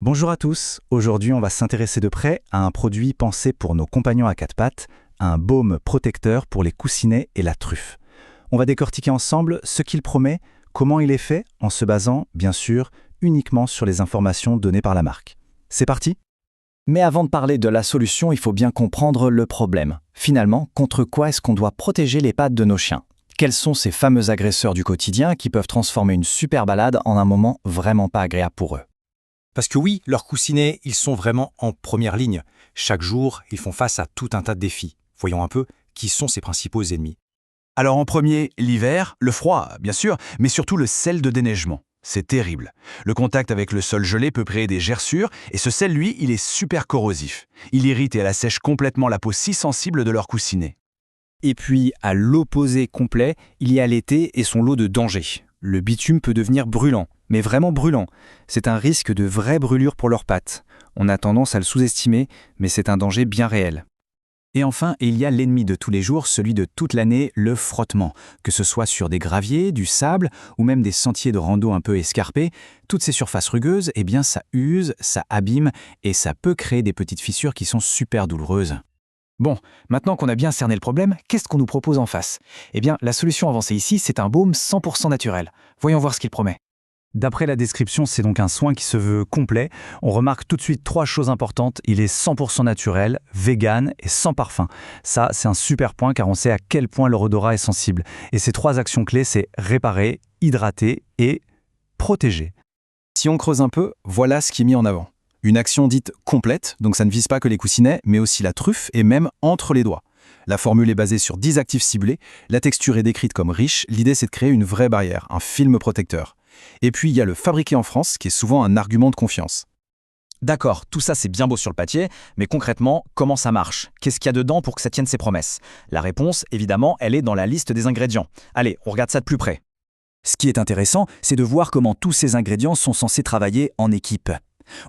Bonjour à tous, aujourd'hui on va s'intéresser de près à un produit pensé pour nos compagnons à quatre pattes, un baume protecteur pour les coussinets et la truffe. On va décortiquer ensemble ce qu'il promet, comment il est fait, en se basant, bien sûr, uniquement sur les informations données par la marque. C'est parti ? Mais avant de parler de la solution, il faut bien comprendre le problème. Finalement, contre quoi est-ce qu'on doit protéger les pattes de nos chiens ? Quels sont ces fameux agresseurs du quotidien qui peuvent transformer une super balade en un moment vraiment pas agréable pour eux ? Parce que oui, leurs coussinets, ils sont vraiment en première ligne. Chaque jour, ils font face à tout un tas de défis. Voyons un peu qui sont ces principaux ennemis. Alors en premier, l'hiver, le froid, bien sûr, mais surtout le sel de déneigement. C'est terrible. Le contact avec le sol gelé peut créer des gerçures, et ce sel, lui, il est super corrosif. Il irrite et elle assèche complètement la peau si sensible de leur coussinet. Et puis, à l'opposé complet, il y a l'été et son lot de dangers. Le bitume peut devenir brûlant, mais vraiment brûlant. C'est un risque de vraie brûlure pour leurs pattes. On a tendance à le sous-estimer, mais c'est un danger bien réel. Et enfin, il y a l'ennemi de tous les jours, celui de toute l'année, le frottement. Que ce soit sur des graviers, du sable ou même des sentiers de rando un peu escarpés, toutes ces surfaces rugueuses, eh bien ça use, ça abîme et ça peut créer des petites fissures qui sont super douloureuses. Bon, maintenant qu'on a bien cerné le problème, qu'est-ce qu'on nous propose en face ? Eh bien, la solution avancée ici, c'est un baume 100% naturel. Voyons voir ce qu'il promet. D'après la description, c'est donc un soin qui se veut complet. On remarque tout de suite 3 choses importantes. Il est 100% naturel, vegan et sans parfum. Ça, c'est un super point car on sait à quel point leur odorat est sensible. Et ces 3 actions clés, c'est réparer, hydrater et protéger. Si on creuse un peu, voilà ce qui est mis en avant. Une action dite complète, donc ça ne vise pas que les coussinets, mais aussi la truffe et même entre les doigts. La formule est basée sur 10 actifs ciblés, la texture est décrite comme riche, l'idée c'est de créer une vraie barrière, un film protecteur. Et puis il y a le fabriqué en France, qui est souvent un argument de confiance. D'accord, tout ça c'est bien beau sur le papier, mais concrètement, comment ça marche ? Qu'est-ce qu'il y a dedans pour que ça tienne ses promesses ? La réponse, évidemment, elle est dans la liste des ingrédients. Allez, on regarde ça de plus près. Ce qui est intéressant, c'est de voir comment tous ces ingrédients sont censés travailler en équipe.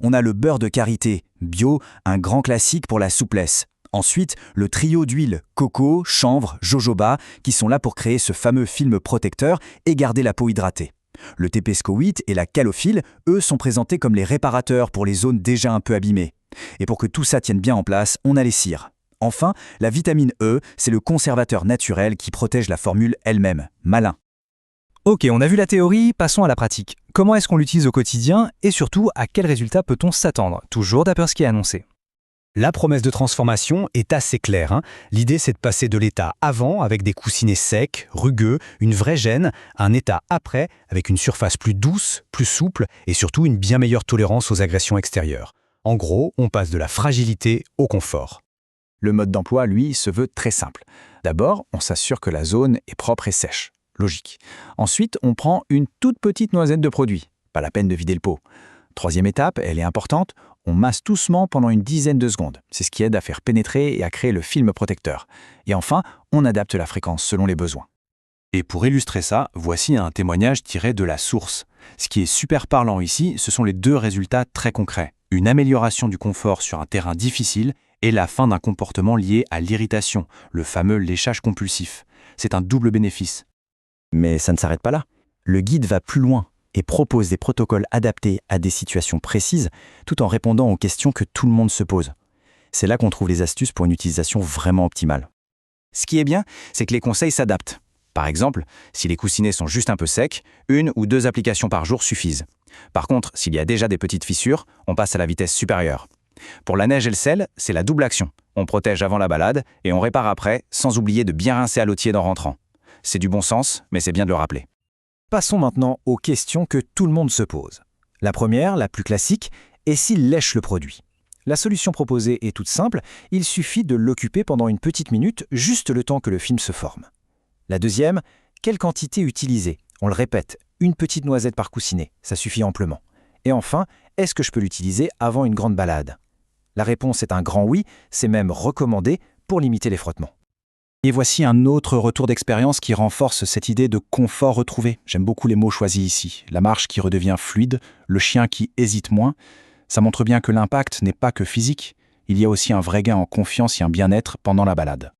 On a le beurre de karité, bio, un grand classique pour la souplesse. Ensuite, le trio d'huiles coco, chanvre, jojoba, qui sont là pour créer ce fameux film protecteur et garder la peau hydratée. Le tépescoïte et la calophylle, eux, sont présentés comme les réparateurs pour les zones déjà un peu abîmées. Et pour que tout ça tienne bien en place, on a les cires. Enfin, la vitamine E, c'est le conservateur naturel qui protège la formule elle-même. Malin. Ok, on a vu la théorie, passons à la pratique. Comment est-ce qu'on l'utilise au quotidien et surtout à quel résultat peut-on s'attendre ? Toujours d'après ce qui est annoncé. La promesse de transformation est assez claire. L'idée, c'est de passer de l'état avant, avec des coussinets secs, rugueux, une vraie gêne, à un état après, avec une surface plus douce, plus souple et surtout une bien meilleure tolérance aux agressions extérieures. En gros, on passe de la fragilité au confort. Le mode d'emploi, lui, se veut très simple. D'abord, on s'assure que la zone est propre et sèche. Logique. Ensuite, on prend une toute petite noisette de produit. Pas la peine de vider le pot. Troisième étape, elle est importante, on masse doucement pendant une dizaine de secondes. C'est ce qui aide à faire pénétrer et à créer le film protecteur. Et enfin, on adapte la fréquence selon les besoins. Et pour illustrer ça, voici un témoignage tiré de la source. Ce qui est super parlant ici, ce sont les 2 résultats très concrets. Une amélioration du confort sur un terrain difficile et la fin d'un comportement lié à l'irritation, le fameux léchage compulsif. C'est un double bénéfice. Mais ça ne s'arrête pas là. Le guide va plus loin et propose des protocoles adaptés à des situations précises, tout en répondant aux questions que tout le monde se pose. C'est là qu'on trouve les astuces pour une utilisation vraiment optimale. Ce qui est bien, c'est que les conseils s'adaptent. Par exemple, si les coussinets sont juste un peu secs, 1 ou 2 applications par jour suffisent. Par contre, s'il y a déjà des petites fissures, on passe à la vitesse supérieure. Pour la neige et le sel, c'est la double action. On protège avant la balade et on répare après, sans oublier de bien rincer à l'eau tiède en rentrant. C'est du bon sens, mais c'est bien de le rappeler. Passons maintenant aux questions que tout le monde se pose. La première, la plus classique, est s'il lèche le produit. La solution proposée est toute simple, il suffit de l'occuper pendant une petite minute, juste le temps que le film se forme. La deuxième, quelle quantité utiliser ? On le répète, une petite noisette par coussinet, ça suffit amplement. Et enfin, est-ce que je peux l'utiliser avant une grande balade ? La réponse est un grand oui, c'est même recommandé pour limiter les frottements. Et voici un autre retour d'expérience qui renforce cette idée de confort retrouvé. J'aime beaucoup les mots choisis ici. La marche qui redevient fluide, le chien qui hésite moins. Ça montre bien que l'impact n'est pas que physique. Il y a aussi un vrai gain en confiance et un bien-être pendant la balade.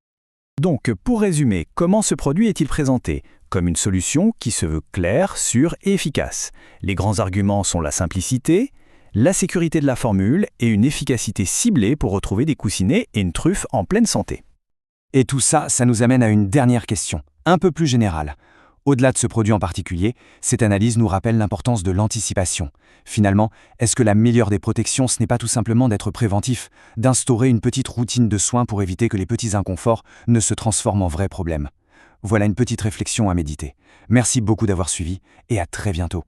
Donc, pour résumer, comment ce produit est-il présenté ? Comme une solution qui se veut claire, sûre et efficace. Les grands arguments sont la simplicité, la sécurité de la formule et une efficacité ciblée pour retrouver des coussinets et une truffe en pleine santé. Et tout ça, ça nous amène à une dernière question, un peu plus générale. Au-delà de ce produit en particulier, cette analyse nous rappelle l'importance de l'anticipation. Finalement, est-ce que la meilleure des protections, ce n'est pas tout simplement d'être préventif, d'instaurer une petite routine de soins pour éviter que les petits inconforts ne se transforment en vrais problèmes? Voilà une petite réflexion à méditer. Merci beaucoup d'avoir suivi et à très bientôt.